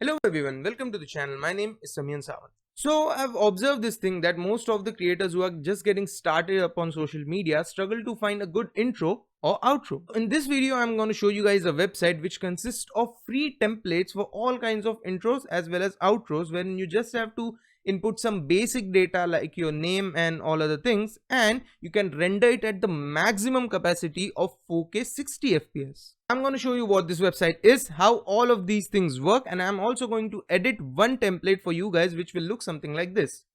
Hello everyone, welcome to the channel. My name is Samyan Sawant. So I've observed this thing that most of the creators who are just getting started upon social media struggle to find a good intro or outro. In this video, I'm going to show you guys a website which consists of free templates for all kinds of intros as well as outros, wherein you just have to input some basic data like your name and all other things, and you can render it at the maximum capacity of 4K 60 FPS. I'm going to show you what this website is, how all of these things work, and I'm also going to edit one template for you guys which will look something like this.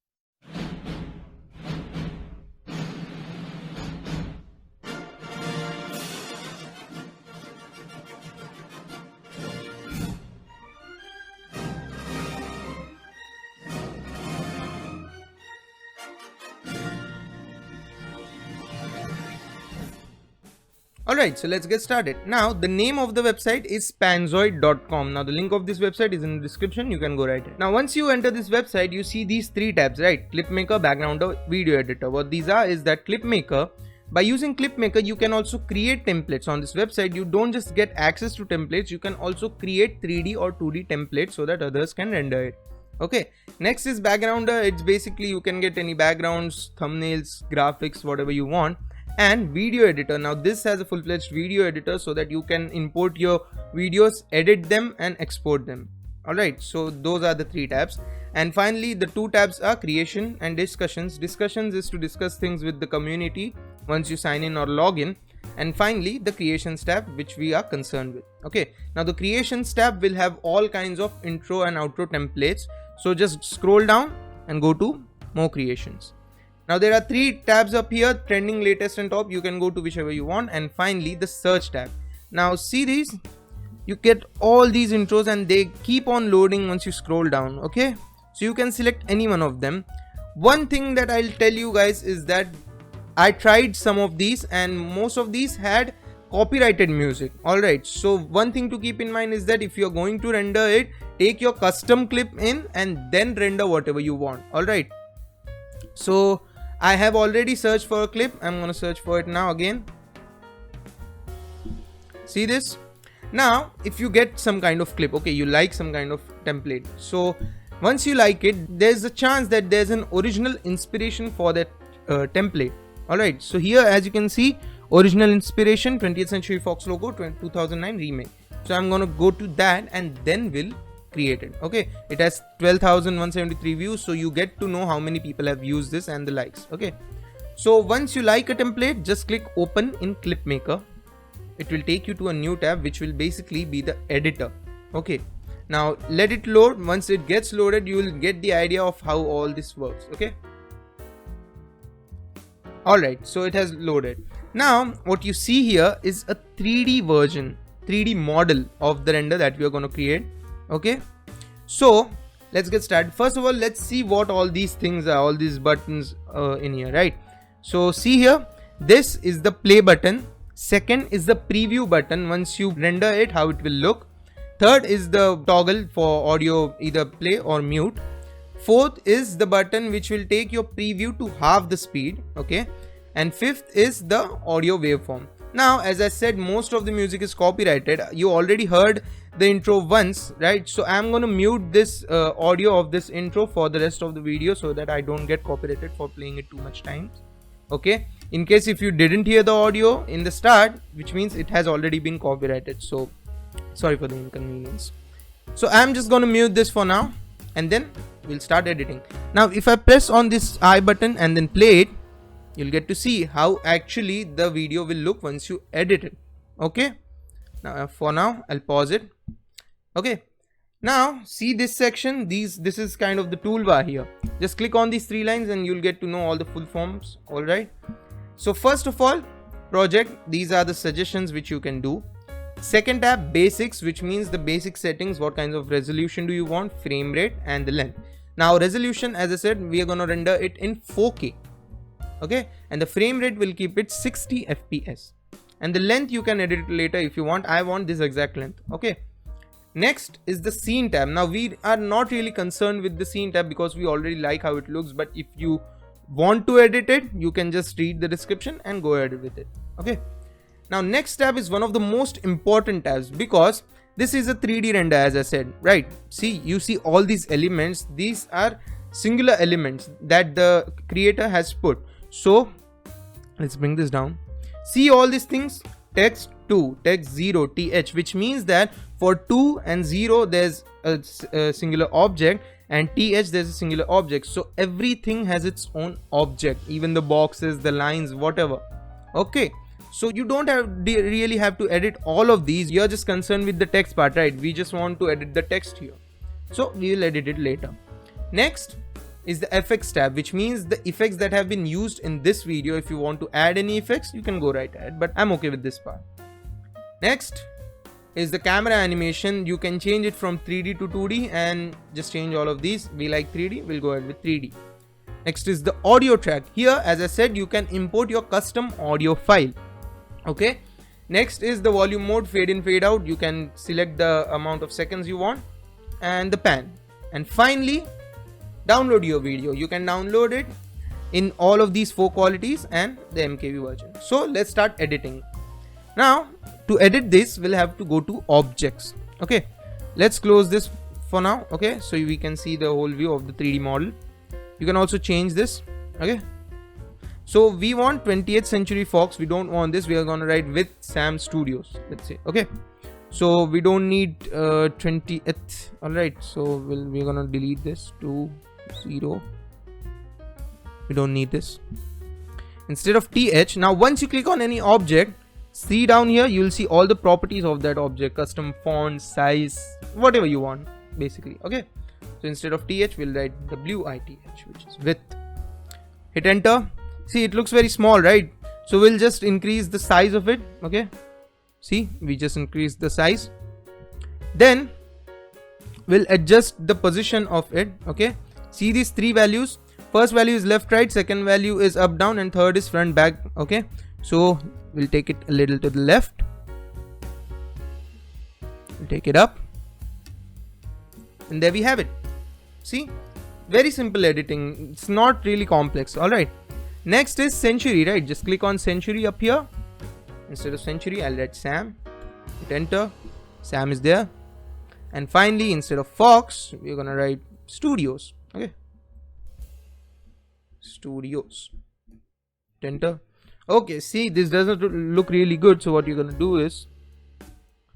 Alright, so let's get started. Now, the name of the website is spanzoid.com. Now, the link of this website is in the description. You can go right ahead. Now, once you enter this website, you see these three tabs, right? Clipmaker, Backgrounder, Video Editor. What these are is that Clipmaker, by using Clipmaker, you can also create templates on this website. You don't just get access to templates, you can also create 3D or 2D templates so that others can render it. Okay, next is Backgrounder. It's basically you can get any backgrounds, thumbnails, graphics, whatever you want. And Video Editor. Now this has a full-fledged video editor so that you can import your videos, edit them and export them. Alright, so those are the three tabs. And finally the two tabs are Creation and Discussions. Discussions is to discuss things with the community once you sign in or log in. And finally the Creations tab, which we are concerned with. Okay, now the Creations tab will have all kinds of intro and outro templates. So just scroll down and go to More Creations. Now there are three tabs up here, trending, latest and top. You can go to whichever you want. And finally the search tab. Now see these, you get all these intros and they keep on loading once you scroll down. Okay, so you can select any one of them. One thing that I'll tell you guys is that I tried some of these and most of these had copyrighted music. Alright, so one thing to keep in mind is that if you're going to render it, take your custom clip in and then render whatever you want. Alright, so I have already searched for a clip. I'm going to search for it now again. See this? Now, if you get some kind of clip, okay, you like some kind of template. So once you like it, there's a chance that there's an original inspiration for that template. Alright, so here as you can see, original inspiration, 20th Century Fox logo, 2009 remake. So I'm going to go to that and then we'll created. Okay, it has 12,173 views, so you get to know how many people have used this and the likes. Okay, so once you like a template, just click open in Clipmaker. It will take you to a new tab which will basically be the editor. Okay, now let it load. Once it gets loaded, you will get the idea of how all this works. Okay, alright, so it has loaded. Now what you see here is a 3D version, 3D model of the render that we are going to create. Okay, so let's get started. First of all, let's see what all these things are, all these buttons in here, right? So see here, this is the play button. Second is the preview button. Once you render it, how it will look. Third is the toggle for audio, either play or mute. Fourth is the button which will take your preview to half the speed. Okay, and fifth is the audio waveform. Now, as I said, most of the music is copyrighted. You already heard the intro once, right? So I'm going to mute this audio of this intro for the rest of the video so that I don't get copyrighted for playing it too much time. Okay, in case if you didn't hear the audio in the start, which means it has already been copyrighted, so sorry for the inconvenience. So I'm just going to mute this for now and then we'll start editing. Now if I press on this I button and then play it, you'll get to see how actually the video will look once you edit it. Okay, now for now I'll pause it. Okay, now see this section, this is kind of the toolbar here. Just click on these three lines and you'll get to know all the full forms. Alright, so first of all, project, these are the suggestions which you can do. Second tab, basics, which means the basic settings, what kinds of resolution do you want, frame rate and the length. Now resolution, as I said, we are going to render it in 4K. Okay, and the frame rate will keep it 60 FPS, and the length you can edit it later if you want. I want this exact length. Okay, next is the scene tab. Now we are not really concerned with the scene tab because we already like how it looks, but if you want to edit it, you can just read the description and go ahead with it. Okay, now next tab is one of the most important tabs because This is a 3D render, as I said, right? See, you see all these elements. These are singular elements that the creator has put. So let's bring this down. See all these things, text 2, text 0, th, which means that for 2 and 0 there's a singular object, and th there's a singular object. So everything has its own object, even the boxes, the lines, whatever. Okay, so you don't really have to edit all of these. You're just concerned with the text part, right? We just want to edit the text here, so we will edit it later. Next is the effects tab, which means the effects that have been used in this video. If you want to add any effects, you can go right ahead, but I'm okay with this part. Next is the camera animation. You can change it from 3D to 2D and just change all of these. We like 3D, we'll go ahead with 3D. Next is the audio track. Here, as I said, you can import your custom audio file. Okay. Next is the volume mode, fade in, fade out. You can select the amount of seconds you want, and the pan. And finally, download your video. You can download it in all of these 4 qualities and the MKV version. So let's start editing. Now to edit this, we'll have to go to objects. Okay, let's close this for now. Okay, so we can see the whole view of the 3D model. You can also change this. Okay, so we want 20th Century Fox. We don't want this. We are gonna write with Sam Studios, let's say. Okay, so we don't need 20th. All right, so we're gonna delete this to 0. We don't need this. Instead of th, now once you click on any object, see down here, you'll see all the properties of that object, custom font, size, whatever you want basically. Okay, so instead of th, we'll write width, which is width. Hit enter. See, it looks very small, right? So we'll just increase the size of it. Okay, see, we just increase the size. Then we'll adjust the position of it. Okay, see these 3 values. First value is left, right, second value is up, down, and third is front, back. Okay, so we'll take it a little to the left. We'll take it up, and there we have it. See, very simple editing. It's not really complex. All right, next is century, right? Just click on century up here. Instead of century, I'll write Sam. Hit enter. Sam is there. And finally, instead of Fox, we're gonna write Studios. Okay, Studios. Hit enter. Okay, see, this doesn't look really good. So what you're gonna do is,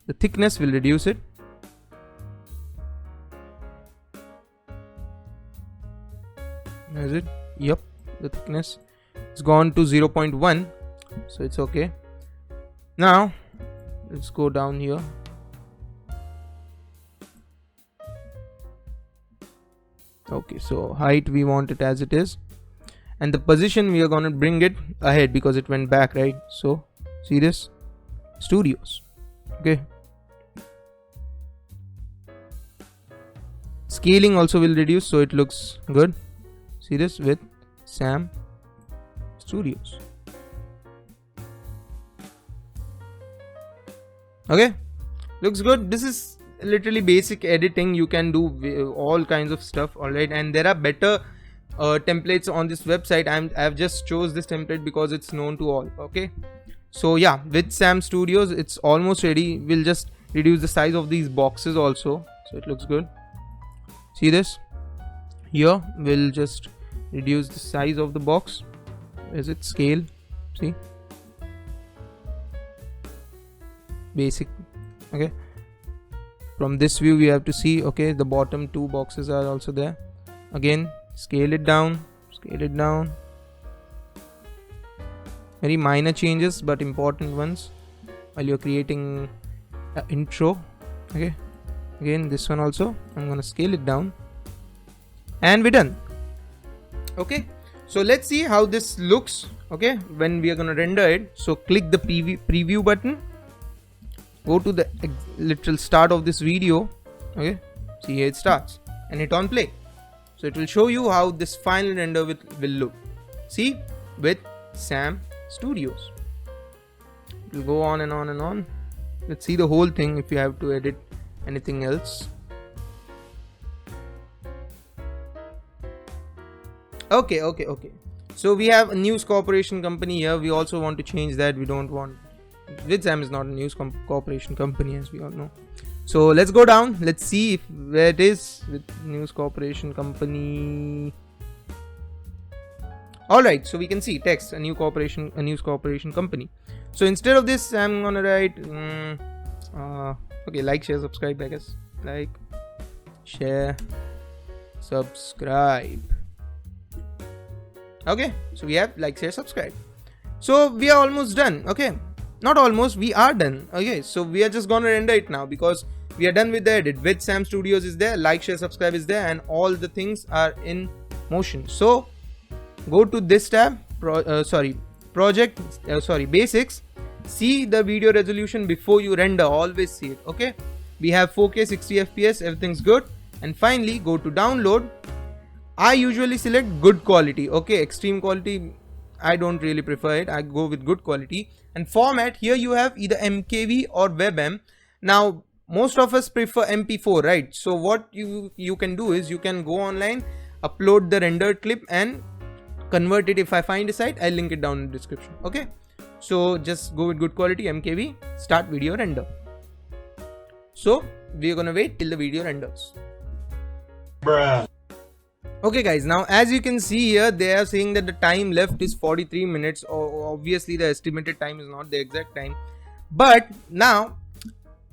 the thickness will reduce it. Is it? Yep, the thickness it's gone to 0.1, so it's okay. Now let's go down here. Okay, so height we want it as it is, and the position we are gonna bring it ahead because it went back, right? So see this, Studios. Okay, scaling also will reduce, so it looks good. See this with Sam Studios. Okay, looks good. This is literally basic editing. You can do all kinds of stuff. All right, and there are better templates on this website. I've just chose this template because it's known to all. Okay, so yeah, with Sam Studios, it's almost ready. We'll just reduce the size of these boxes also, so it looks good. See this here, we'll just reduce the size of the box. Is it scale? See, basic. Okay, from this view we have to see, okay, the bottom 2 boxes are also there. Again, scale it down, scale it down. Very minor changes but important ones while you're creating an intro. Okay, again this one also I'm gonna scale it down, and we're done. Okay, so let's see how this looks. Okay, when we are gonna render it, so click the preview button, go to the literal start of this video. Okay, see here it starts, and hit on play. So it will show you how this final render will look. See, with Sam Studios. It will go on and on and on. Let's see the whole thing if you have to edit anything else. Okay. So we have a news corporation company here. We also want to change that. We don't want VidSam is not a news corporation company, as we all know. So let's go down. Let's see where it is with news corporation company. Alright, so we can see text, a news corporation company. So instead of this, I'm gonna write okay, like, share, subscribe, I guess. Like, share, subscribe. Okay, so we have like, share, subscribe. So we are almost done. Okay, not almost, we are done. Okay, so we are just gonna render it now because we are done with the edit. VidSam Studios is there, like, share, subscribe is there, and all the things are in motion. So go to this tab, basics. See the video resolution before you render, always see it. Okay, we have 4K 60 FPS, everything's good. And finally go to download. I usually select good quality. Okay, extreme quality I don't really prefer it, I go with good quality. And format, here you have either MKV or WebM. Now most of us prefer MP4, right? So what you can do is you can go online, upload the rendered clip and convert it. If I find a site, I'll link it down in the description. Okay, so just go with good quality MKV, start video render. So we're gonna wait till the video renders. Bruh. Okay guys, now as you can see here, they are saying that the time left is 43 minutes. Obviously the estimated time is not the exact time, but now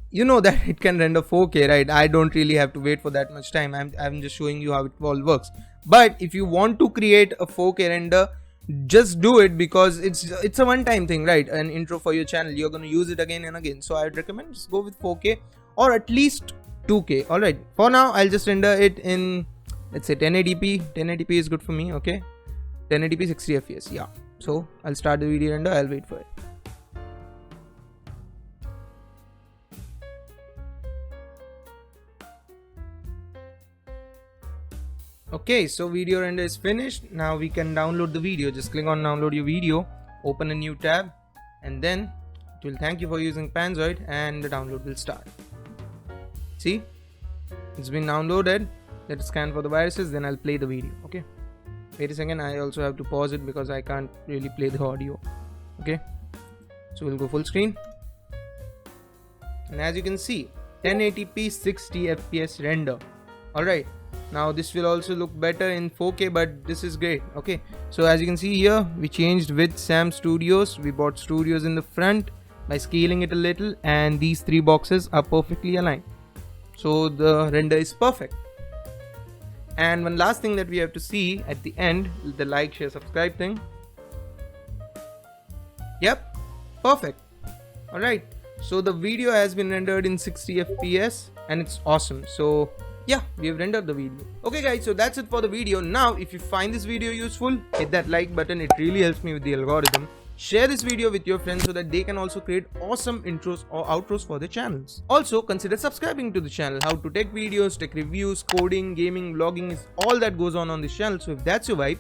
you know that it can render 4K, right? I don't really have to wait for that much time. I'm just showing you how it all works. But if you want to create a 4K render, just do it because it's a one-time thing, right? An intro for your channel, you're going to use it again and again. So I'd recommend just go with 4K or at least 2K. All right, for now I'll just render it in, let's say 1080p. 1080p is good for me. Okay, 1080p 60 fps. Yeah, so I'll start the video render. I'll wait for it. Okay, so video render is finished. Now we can download the video. Just click on download your video, open a new tab, and then it will thank you for using Panzoid and the download will start. See, it's been downloaded. Let's scan for the viruses, then I'll play the video. Okay, wait a second, I also have to pause it because I can't really play the audio. Okay, so we'll go full screen, and as you can see, 1080p 60 fps render. Alright, now this will also look better in 4K, but this is great. Okay, so as you can see here, we changed VidSam Studios. We bought studios in the front by scaling it a little, and these three boxes are perfectly aligned, so the render is perfect. And one last thing that we have to see at the end, the like, share, subscribe thing. Yep, perfect. Alright, so the video has been rendered in 60 fps and it's awesome. So yeah, we have rendered the video. Okay guys, so that's it for the video. Now if you find this video useful, hit that like button, it really helps me with the algorithm. Share this video with your friends so that they can also create awesome intros or outros for their channels. Also consider subscribing to the channel. How to tech videos, tech reviews, coding, gaming, vlogging is all that goes on this channel. So if that's your vibe,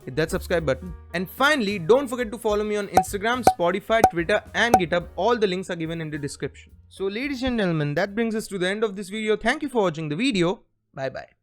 hit that subscribe button. And finally, don't forget to follow me on Instagram, Spotify, Twitter and GitHub. All the links are given in the description. So ladies and gentlemen, that brings us to the end of this video. Thank you for watching the video. Bye bye.